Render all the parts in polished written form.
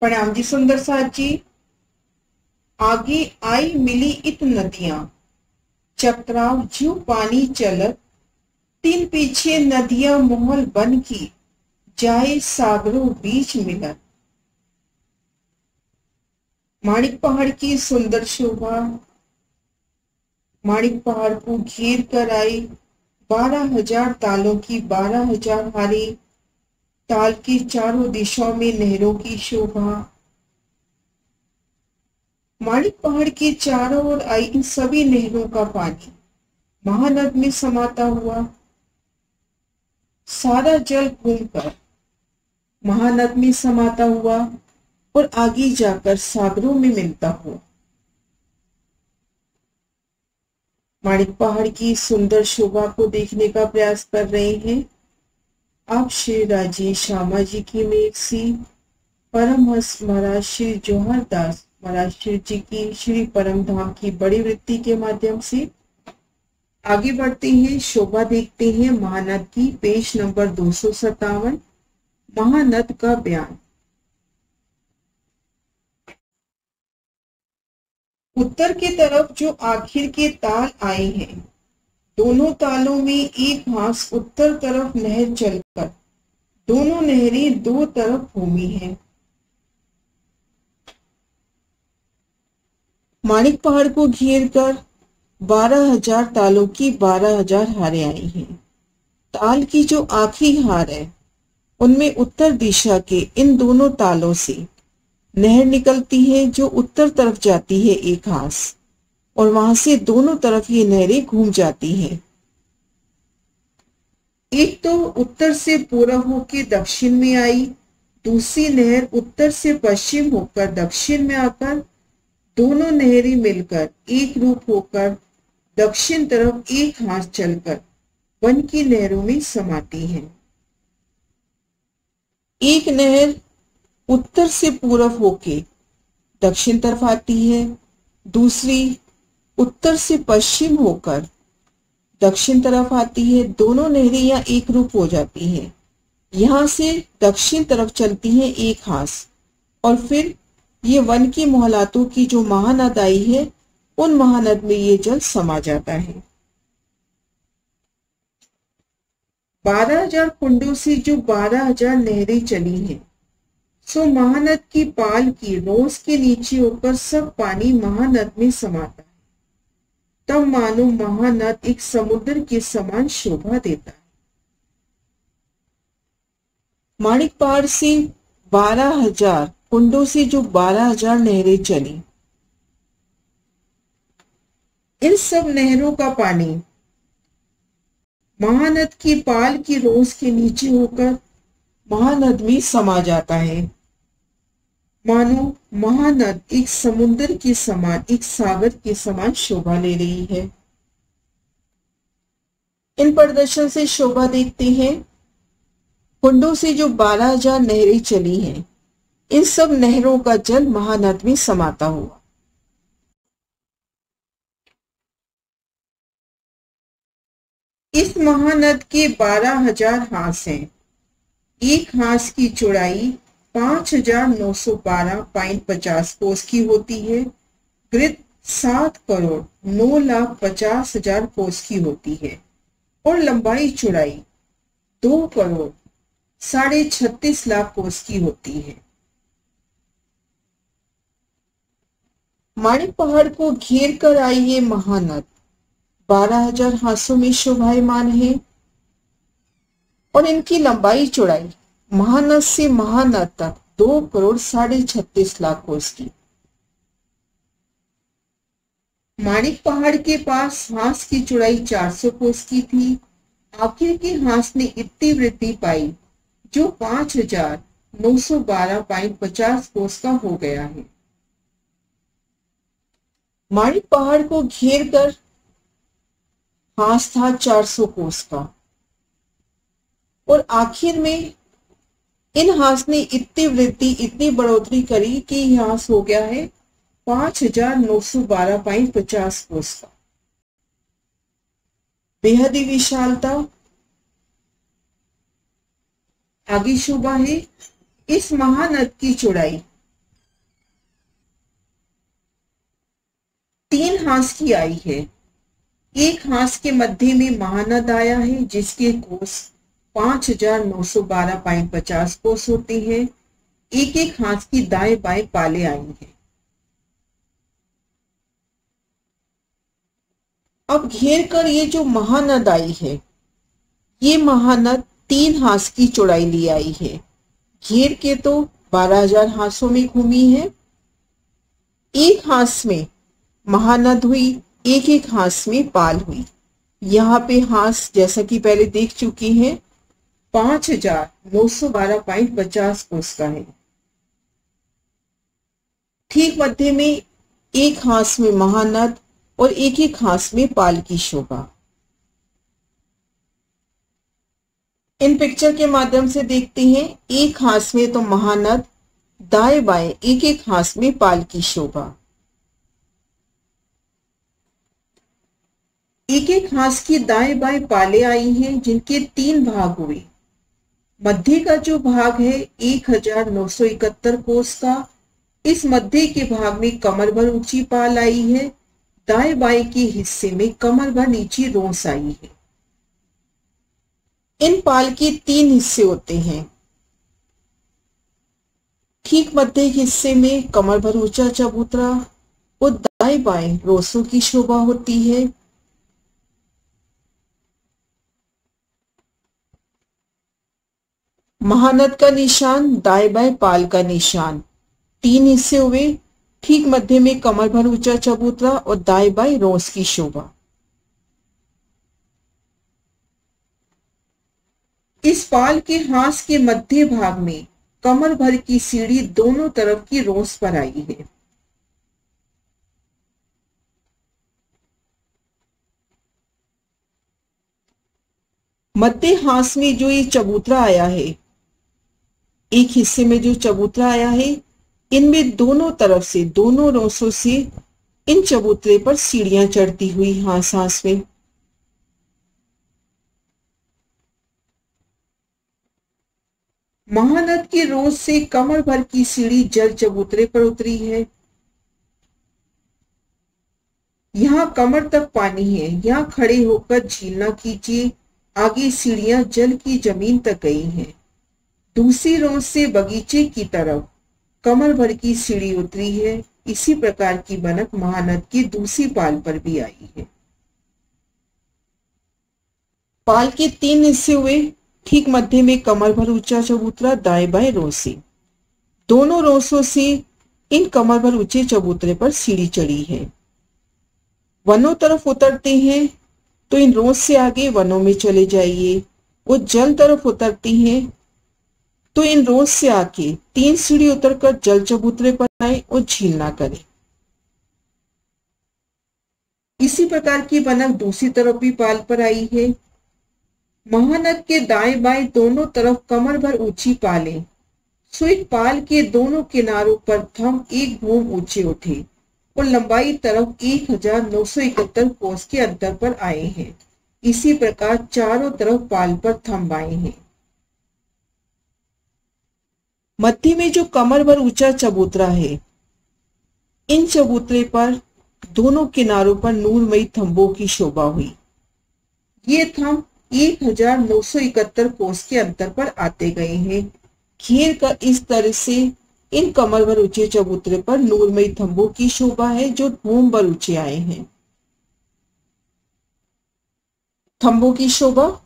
प्रणाम जी सुंदर साथ जी। आगे आई मिली इत नदियां, चक्राव ज्यों पानी चलत, तीन पीछे नदियां मोहल बन की, जाए सागरों बीच मिलत। माणिक पहाड़ की सुंदर शोभा, माणिक पहाड़ को घेर कर आई 12,000 तालों की 12,000 हारी। ताल की चारों दिशाओं में नहरों की शोभा। माणिक पहाड़ के चारों ओर आई इन सभी नहरों का पानी महानद में समाता हुआ, सारा जल घूमकर महानद में समाता हुआ और आगे जाकर सागरों में मिलता हुआ। माणिक पहाड़ की सुंदर शोभा को देखने का प्रयास कर रहे हैं आप श्री राजेश शर्मा जी की मेघ सी परमहंस महाराज श्री जौहर दास महाराज श्री जी की श्री परम धाम की बड़ी वृत्ति के माध्यम से। आगे बढ़ते हैं, शोभा देखते हैं महानद की। पेज नंबर 257, महानद का बयान। उत्तर की तरफ जो आखिर के ताल आए हैं, दोनों तालों में एक घास उत्तर तरफ नहर चलकर दोनों नहरें दो तरफ घूमी हैं। माणिक पहाड़ को घेर कर 12,000 तालों की 12,000 हारें आई हैं। ताल की जो आखिरी हार है उनमें उत्तर दिशा के इन दोनों तालों से नहर निकलती है जो उत्तर तरफ जाती है एक घास, और वहां से दोनों तरफ ये नहरें घूम जाती हैं। एक तो उत्तर से पूर्व होकर दक्षिण में आई, दूसरी नहर उत्तर से पश्चिम होकर दक्षिण में आकर दोनों नहरें मिलकर एक रूप होकर दक्षिण तरफ एक हाथ चलकर वन की नहरों में समाती हैं। एक नहर उत्तर से पूर्व होके दक्षिण तरफ आती है, दूसरी उत्तर से पश्चिम होकर दक्षिण तरफ आती है। दोनों नहरें यहाँ एक रूप हो जाती हैं। यहां से दक्षिण तरफ चलती हैं एक हाथ, और फिर ये वन की मोहलातों की जो महानद आई है उन महानद में ये जल समा जाता है। 12,000 कुंडों से जो 12,000 नहरें चली हैं, सो महानद की पाल की रोस के नीचे होकर सब पानी महानद में समाता है। तब मानो महानद एक समुद्र के समान शोभा देता है। माणिक पहाड़ से 12,000 कुंडों से जो 12,000 नहरें चली, इन सब नहरों का पानी महानद की पाल की रोस के नीचे होकर महानद में समा जाता है। मानो महानद एक समुद्र के समान, एक सागर के समान शोभा ले रही है। इन प्रदर्शन से शोभा देखते हैं। कुंडों से जो 12,000 नहरें चली हैं, इन सब नहरों का जल महानद में समाता हुआ। इस महानद के 12,000 हांस हैं। एक हांस की चौड़ाई 5,912.50 कोस की होती है। ग्रिड 7,09,50,000 कोस की होती है और लंबाई चौड़ाई 2,36,50,000 कोस की होती है। माणिक पहाड़ को घेर कर आई ये महानद 12,000 हांसों में शोभायमान है और इनकी लंबाई चौड़ाई महानद से महानद तक 2,36,50,000 कोस की। माणिक पहाड़ के पास हांस की चौड़ाई 400 कोस की थी। आखिर के हांस ने इतनी वृद्धि पाई जो 5,912.50 कोस का हो गया है। माणिक पहाड़ को घेर कर हांस था 400 कोस का, और आखिर में इन हांस ने इतनी वृद्धि, इतनी बढ़ोतरी करी कि यह हांस हो गया है 5,912.50 कोस का। बेहद ही विशालता। आगे शोभा है इस महानद की चौड़ाई 3 हांस की आई है। एक हांस के मध्य में महानद आया है जिसके कोस 5912.50 कोस होते हैं। एक एक हांस की दाएं बाएं पाले आई हैं। अब घेर कर ये जो महानद आई है, ये महानद 3 हांस की चौड़ाई ले आई है। घेर के तो 12,000 हांसों में घूमी है। एक हांस में महानद हुई, एक एक हांस में पाल हुई। यहाँ पे हांस जैसा कि पहले देख चुके हैं 5912.50 कोस का है। ठीक मध्य में एक हांस में महानद और एक एक हांस में पाल की शोभा। इन पिक्चर के माध्यम से देखते हैं, एक हांस में तो महानद, दाएं बाएं एक एक हांस में पाल की शोभा। एक एक हांस की दाएं बाएं पाले आई हैं जिनके 3 भाग हुए। मध्य का जो भाग है 1971 कोस का, इस मध्य के भाग में कमर भर ऊंची पाल आई है। दाएं बाएं के हिस्से में कमर भर नीची रोंस आई है। इन पाल के 3 हिस्से होते हैं। ठीक मध्य हिस्से में कमर भर ऊंचा चबूतरा और दाएं बाएं रोसों की शोभा होती है। महानद का निशान, दाएं बाएं पाल का निशान, 3 हिस्से हुए। ठीक मध्य में कमर भर ऊंचा चबूतरा और दाएं बाएं रोस की शोभा। इस पाल के हांस के मध्य भाग में कमर भर की सीढ़ी दोनों तरफ की रोस पर आई है। मध्य हांस में जो ये चबूतरा आया है, एक हिस्से में जो चबूतरा आया है, इनमें दोनों तरफ से, दोनों रोसों से इन चबूतरे पर सीढ़ियां चढ़ती हुई हांस हांस में। महानद की रोस से कमर भर की सीढ़ी जल चबूतरे पर उतरी है। यहाँ कमर तक पानी है, यहाँ खड़े होकर झील न कीजिए। आगे सीढ़ियां जल की जमीन तक गई हैं। दूसरी रोस से बगीचे की तरफ कमर भर की सीढ़ी उतरी है। इसी प्रकार की बनक महानद की दूसरी पाल पर भी आई है। पाल के 3 हिस्से हुए। ठीक मध्य में कमर भर ऊंचा चबूतरा, दाएं बाएं रोसे, दोनों रोसों से इन कमर भर ऊंचे चबूतरे पर सीढ़ी चढ़ी है। वनों तरफ उतरते हैं तो इन रोस से आगे वनों में चले जाइए। वो जल तरफ उतरती हैं तो इन रोस से आके 3 सीढ़ी उतरकर जल चबूतरे पर आए और झील ना करें। इसी प्रकार की बनक दूसरी तरफ भी पाल पर आई है। महानद के दाएं बाएं दोनों तरफ कमर भर ऊंची पालें। सो एक पाल के दोनों किनारों पर थंब एक घूम ऊंचे उठे और लंबाई तरफ 1971 कोस के अंतर पर आए हैं। इसी प्रकार चारों तरफ पाल पर थंब आए हैं। मध्य में जो कमर भर ऊंचा चबूतरा है, इन चबूतरे पर दोनों किनारों पर नूरमयी थंबों की शोभा हुई। ये थंब 1971 कोस के अंतर पर आते गए हैं। घेर कर इस तरह से इन कमर भर ऊंचे चबूतरे पर नूरमयी थंबों की शोभा है जो धूम भर ऊंचे आए हैं। थंबों की शोभा।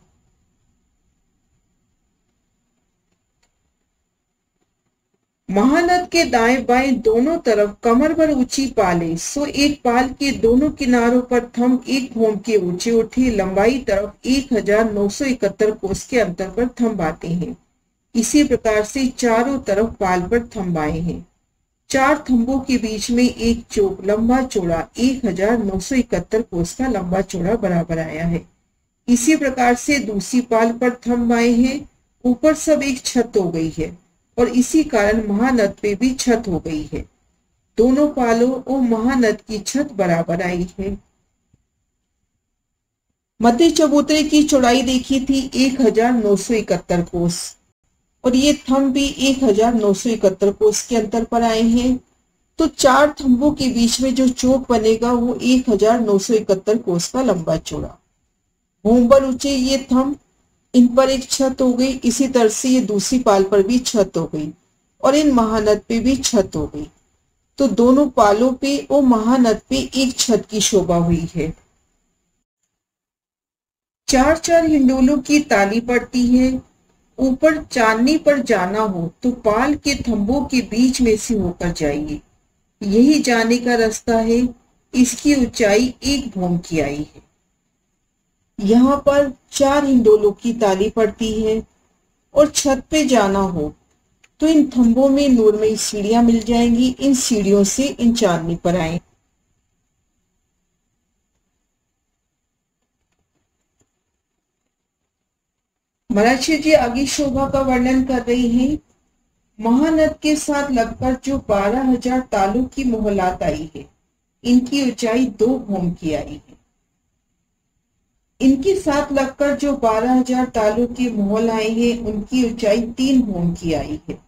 महानद के दाएं बाएं दोनों तरफ कमर भर ऊंची पाले। सो एक पाल के दोनों किनारों पर थंब एक घूम के ऊंचे उठे। लंबाई तरफ 1971 कोस के अंतर पर थंब आते हैं। इसी प्रकार से चारों तरफ पाल पर थंब आए हैं। 4 थंबों के बीच में एक चौक लंबा चौड़ा 1971 कोस का लंबा चौड़ा बराबर आया है। इसी प्रकार से दूसरी पाल पर थंब आए हैं। ऊपर सब एक छत हो गई है और इसी कारण महानद पे भी छत हो गई है। दोनों पालों और महानद की छत बराबर आई है। मध्य चबूतरे की चौड़ाई देखी थी 1971 कोस और ये थंब भी 1971 कोस के अंतर पर आए हैं। तो 4 थंबों के बीच में जो चौक बनेगा वो 1971 कोस का लंबा चौड़ा। भूमबल ऊंचे ये थंब, इन पर एक छत हो गई। इसी तरह से ये दूसरी पाल पर भी छत हो गई और इन महानद पे भी छत हो गई। तो दोनों पालों पे और महानद पे एक छत की शोभा हुई है। 4-4 हिंडोलों की ताली पड़ती है। ऊपर चांदनी पर जाना हो तो पाल के थंबों के बीच में से होकर जाइए। यही जाने का रास्ता है। इसकी ऊंचाई 1 भोम की आई है। यहाँ पर 4 हिंडोलों की ताली पड़ती है और छत पे जाना हो तो इन थंबों में नूरमयी सीढ़ियां मिल जाएंगी। इन सीढ़ियों से इन चांदनी पर आए। मराठी जी आगे शोभा का वर्णन कर रही हैं। महानद के साथ लगकर जो 12,000 तालों की मोहलात आई है, इनकी ऊंचाई 2 भोम की आई है। इनके साथ लगकर जो 12,000 तालों के मोहल आए हैं, उनकी ऊंचाई 3 भोम की आई है।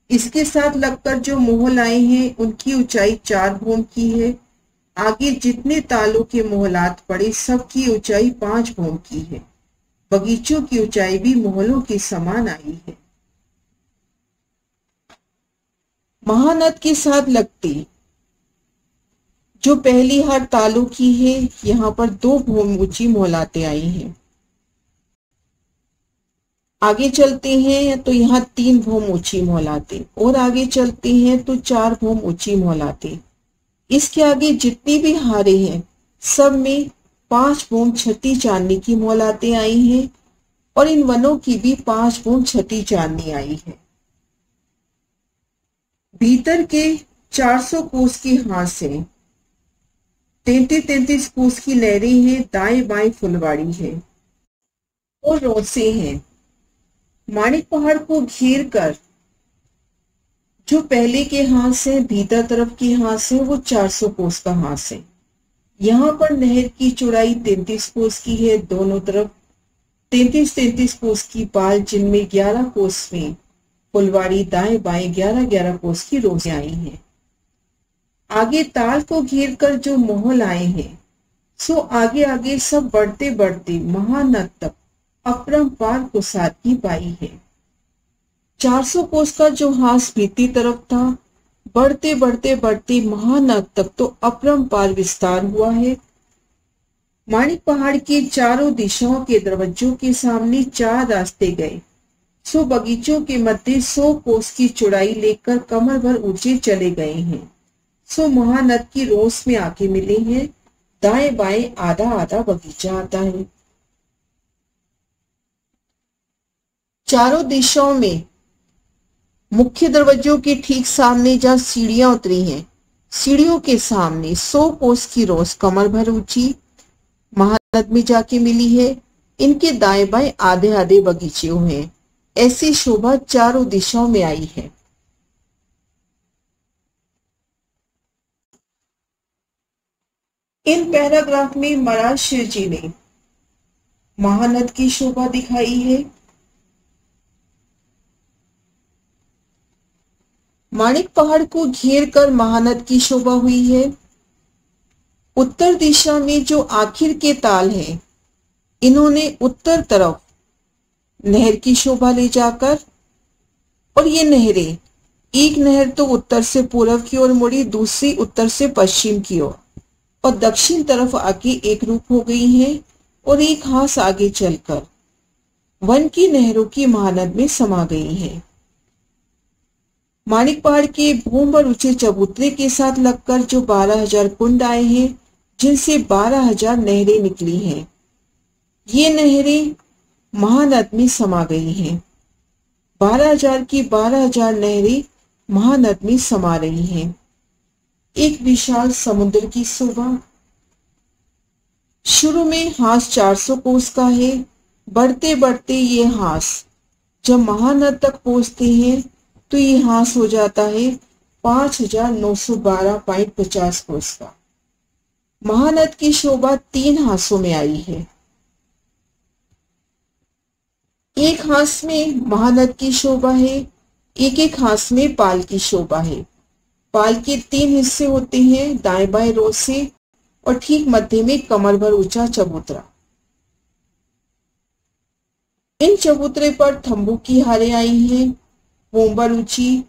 इसके साथ लगकर जो मोहल आए हैं, उनकी ऊंचाई 4 भोम की है। आगे जितने तालों के मोहलात पड़े, सबकी ऊंचाई 5 भोम की है। बगीचों की ऊंचाई भी मोहलों के समान आई है। महानद के साथ लगती जो पहली हार तालों की है, यहाँ पर 2 भोम ऊंची मोहलातें आई हैं। आगे चलते हैं तो यहाँ 3 भोम ऊंची मोहलातें, और आगे चलते हैं तो 4 भोम ऊंची मोहलातें। इसके आगे जितनी भी हारें हैं, सब में 5 भोम छठी चांदनी की मोहलातें आई हैं और इन वनों की भी 5 भोम छठी चांदनी आई है। भीतर के 400 कोस की हाथ से 33-33 कोस की नहरें हैं। दाएं बाएं फुलवाड़ी है और रोसे हैं। माणिक पहाड़ को घेर कर जो पहले के हाथ से भीतर तरफ की हाथ से वो 400 कोस का हाथ से। यहाँ पर नहर की चौड़ाई 33 कोस की है। दोनों तरफ 33-33 कोस की पाल, जिनमें 11 कोस में फुलवाड़ी, दाएं बाएं 11-11 कोस की रोसें आई हैं। आगे ताल को घेर कर जो मोहल आए हैं, सो आगे आगे सब बढ़ते बढ़ते महानद तक अपरंपार को सादगी पाई है। 400 कोस का जो हास भीती तरफ था, बढ़ते बढ़ते बढ़ते महानद तक तो अपरंपार विस्तार हुआ है। माणिक पहाड़ के चारों दिशाओं के दरवाजों के सामने 4 रास्ते गए। सो बगीचों के मध्य 100 कोस की चौड़ाई लेकर कमर भर ऊंचे चले गए हैं। सो महानद की रोस में आके मिले हैं। दाएं बाएं आधा आधा बगीचा आता है। चारों दिशाओं में मुख्य दरवाजों के ठीक सामने जहां सीढ़ियां उतरी हैं, सीढ़ियों के सामने 100 कोस की रोस कमर भर ऊंची महानद में जाके मिली है। इनके दाएं बाएं आधे आधे बगीचे हुए हैं। ऐसी शोभा चारों दिशाओं में आई है। इन पैराग्राफ में महाराज शिव जी ने महानद की शोभा दिखाई है। माणिक पहाड़ को घेर कर महानद की शोभा हुई है। उत्तर दिशा में जो आखिर के ताल हैं, इन्होंने उत्तर तरफ नहर की शोभा ले जाकर, और ये नहरें, एक नहर तो उत्तर से पूर्व की ओर मुड़ी, दूसरी उत्तर से पश्चिम की ओर, और दक्षिण तरफ आके एक रूप हो गई हैं और एक हाथ आगे चलकर वन की नहरों की महानद में समा गई हैं। माणिक पहाड़ के भूम और ऊंचे चबूतरे के साथ लगकर जो 12,000 कुंड आए हैं, जिनसे 12,000 नहरें निकली हैं, ये नहरें महानद में समा गई हैं। 12,000 की 12,000 नहरें महानद में समा रही हैं। एक विशाल समुद्र की शोभा। शुरू में हास 400 कोस का है। बढ़ते बढ़ते ये हास जब महानद तक पहुंचते हैं तो ये हास हो जाता है 5,912.50 कोस का। महानद की शोभा 3 हासों में आई है। एक हास में महानद की शोभा है, एक एक हास में पाल की शोभा है। पाल के 3 हिस्से होते हैं, दाएं बाएं रो से, और ठीक मध्य में कमर भर ऊंचा चबूतरा। इन चबूतरे पर थंबों की हारें आई हैं, पोंबर ऊंची,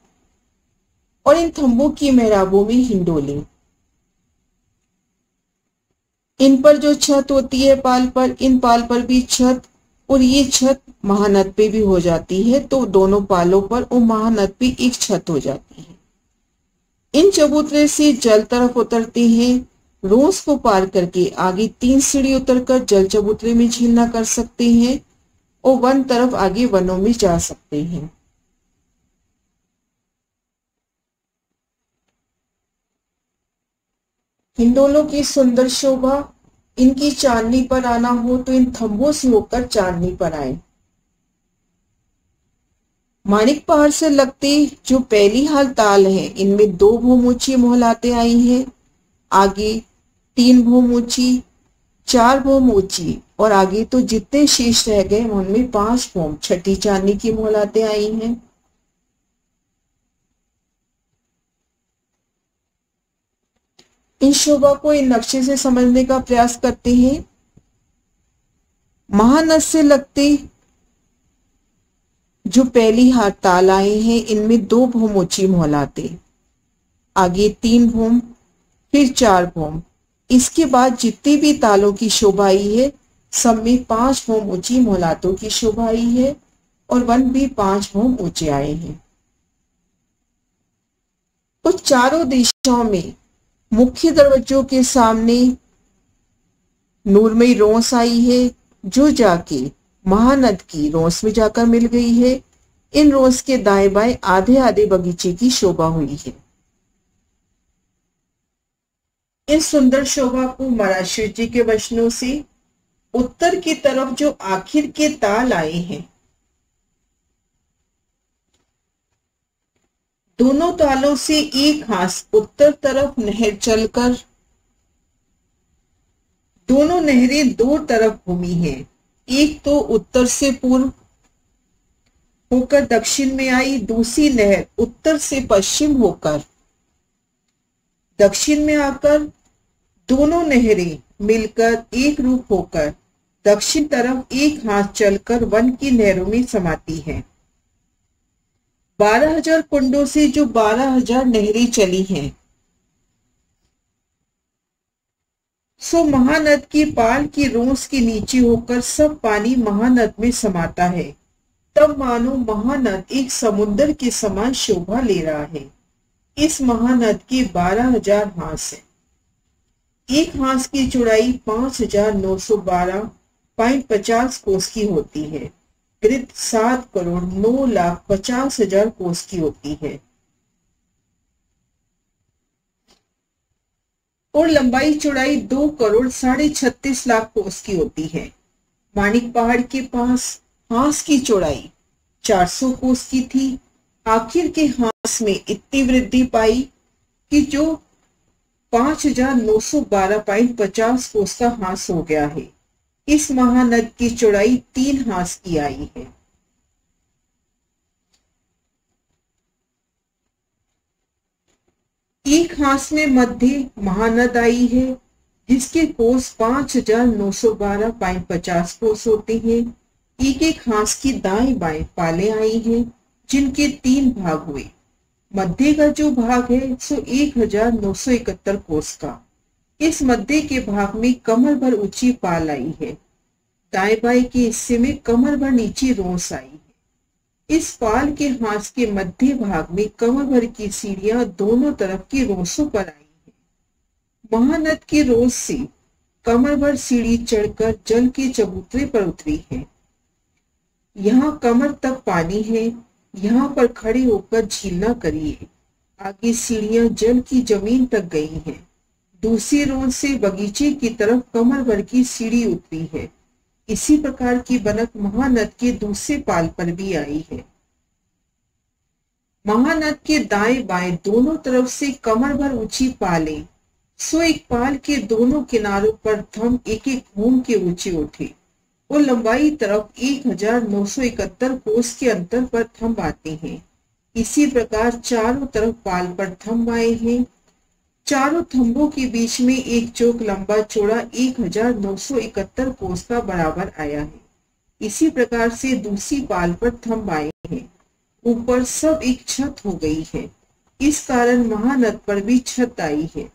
और इन थंबों की मेहराबों में हिंडोले। इन पर जो छत होती है पाल पर, इन पाल पर भी छत, और ये छत महानद पे भी हो जाती है, तो दोनों पालों पर और महानद पे एक छत हो जाती है। इन चबूतरे से जल तरफ उतरते हैं। रोस को पार करके आगे 3 सीढ़ी उतरकर जल चबूतरे में झीलना कर सकते हैं, और वन तरफ आगे वनों में जा सकते हैं। हिंडोलों की सुंदर शोभा, इनकी चांदनी पर आना हो तो इन थंबों से होकर चांदनी पर आए। माणिक पहाड़ से लगते जो पहली हाल ताल है, इनमें 2 भूम ऊंची मोहलाते आई हैं, आगे 3 भूम ऊंची, 4 भूम ऊंची, और आगे तो जितने शेष रह गए उनमें 5 भूम छठी चांदनी की मोहलाते आई हैं। इन शोभा को इन नक्शे से समझने का प्रयास करते हैं। महानद से लगते जो पहली हाथ ताल आए हैं, इनमें 2 भूम ऊंची मोहलाते, आगे 3 भूम, फिर 4 भूम। इसके बाद जितनी भी तालों की शोभा आई है, सब में 5 भूम ऊंची मोहलातों की शोभा आई है, और वन भी 5 भूम ऊंचे आए हैं। तो चारों दिशाओं में मुख्य दरवाजों के सामने नूरमयी रोंस आई है, जो जाके महानद की रोंस में जाकर मिल गई है। इन रोंस के दाएं बाएं आधे आधे बगीचे की शोभा हुई है। इस सुंदर शोभा को मराशिर जी के वचनों से उत्तर की तरफ जो आखिर के ताल आए हैं, दोनों तालों से एक हाथ उत्तर तरफ नहर चलकर दोनों नहरें 2 तरफ घूमी हैं। एक तो उत्तर से पूर्व होकर दक्षिण में आई, दूसरी नहर उत्तर से पश्चिम होकर दक्षिण में आकर दोनों नहरें मिलकर एक रूप होकर दक्षिण तरफ एक हाथ चलकर वन की नहरों में समाती हैं। 12,000 कुंडों से जो 12,000 नहरें चली हैं, सो महानद की पाल की रोंस के नीचे होकर सब पानी महानद में समाता है। तब मानो महानद एक समुद्र के समान शोभा ले रहा है। इस महानद के 12,000 हांस हैं। एक हांस की चौड़ाई 5,912.50 कोस की होती है। कृत 7,09,50,000 कोस की होती है, और लंबाई चौड़ाई 2,36,36,00,000 कोस की होती है। माणिक पहाड़ के पास हांस की चौड़ाई 400 कोस की थी। आखिर के हांस में इतनी वृद्धि पाई कि जो 5,912.50 कोस का हांस हो गया है। इस महानद की चौड़ाई 3 हांस की आई है। एक हांस में मध्य महानद आई है, जिसके कोस 5,912.50 कोस होते हैं। एक एक हांस की दाएं बाएं पाले आई हैं, जिनके 3 भाग हुए। मध्य का जो भाग है सो 1,971 कोस का। इस मध्य के भाग में कमर भर ऊंची पाल आई है। दाएं बाएं के हिस्से में कमर भर नीचे रोंस आई है। इस पाल के हांस के मध्य भाग में कमर भर की सीढ़ियां दोनों तरफ की रोंसों पर आई है। महानद की रोंस से कमर भर सीढ़ी चढ़कर जल के चबूतरे पर उतरी है। यहाँ कमर तक पानी है। यहाँ पर खड़े होकर झीलना करिए। आगे सीढ़ियां जल की जमीन तक गई हैं। दूसरी रोंस से बगीचे की तरफ कमर भर की सीढ़ी उतरी है। इसी प्रकार की बनक महानद के दूसरे पाल पर भी आई है। महानद के दाएं बाएं दोनों तरफ से कमर भर ऊंची पाले, सो एक पाल के दोनों किनारों पर थंब एक एक भूम के ऊंचे उठे, और लंबाई तरफ 1,971 कोस के अंतर पर थंब आते हैं। इसी प्रकार चारों तरफ पाल पर थंब आए हैं। चारों थंबों के बीच में एक चौक लंबा चौड़ा 1971 कोस का बराबर आया है। इसी प्रकार से दूसरी पाल पर थंब आए हैं। ऊपर सब एक छत हो गई है। इस कारण महानद पर भी छत आई है।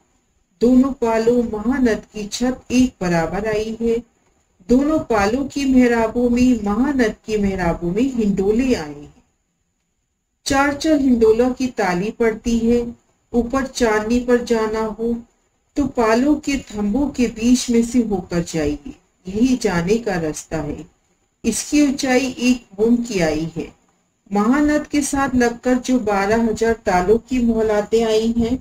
दोनों पालों महानद की छत एक बराबर आई है। दोनों पालों की मेहराबों में महानद की मेहराबों में हिंडोले आए हैं। चार चार हिंडोलों की ताली पड़ती है। ऊपर चांदनी पर जाना हो तो पालों के थंबों के बीच में से होकर जाइए, यही जाने का रास्ता है। इसकी ऊंचाई 1 भूम की आई है। महानद के साथ लगकर जो 12,000 तालों की मोहलातें आई हैं,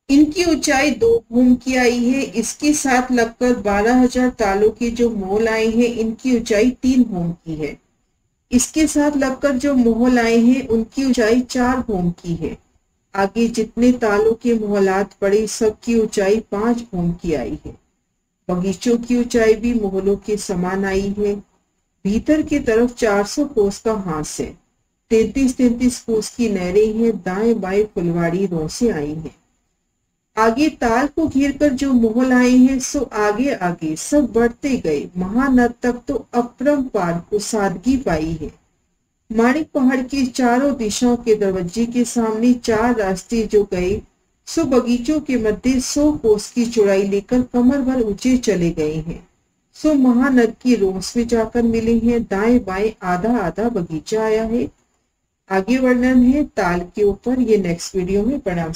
इनकी ऊंचाई 2 भूम की आई है। इसके साथ लगकर 12,000 तालों के जो मोल आए हैं, इनकी ऊंचाई 3 भूम की है। इसके साथ लगकर जो मोहल आए हैं, उनकी ऊंचाई 4 भूम की है। आगे जितने तालों के मोहलात पड़े, सबकी ऊंचाई 5 भूम की आई है। बगीचों की ऊंचाई भी मोहलों के समान आई है। भीतर की तरफ 400 कोस का हांस है। 33-33 कोस की नहरें हैं। दाएं बाएं फुलवाड़ी रोसे आई हैं। आगे ताल को घेरकर जो मोहल आए हैं, सो आगे आगे सब बढ़ते गए। महानद तक तो अपरंपार को सादगी पाई है। माणिक पहाड़ की चारों दिशाओं के दरवाजे के सामने 4 रास्ते जो गए, सो बगीचों के मध्य 100 कोस की चौड़ाई लेकर कमर भर ऊंचे चले गए हैं। सो महानद की रोस में जाकर मिले हैं। दाएं बाएं आधा आधा बगीचा आया है। आगे वर्णन है ताल के ऊपर। ये नेक्स्ट वीडियो में। प्रणाम।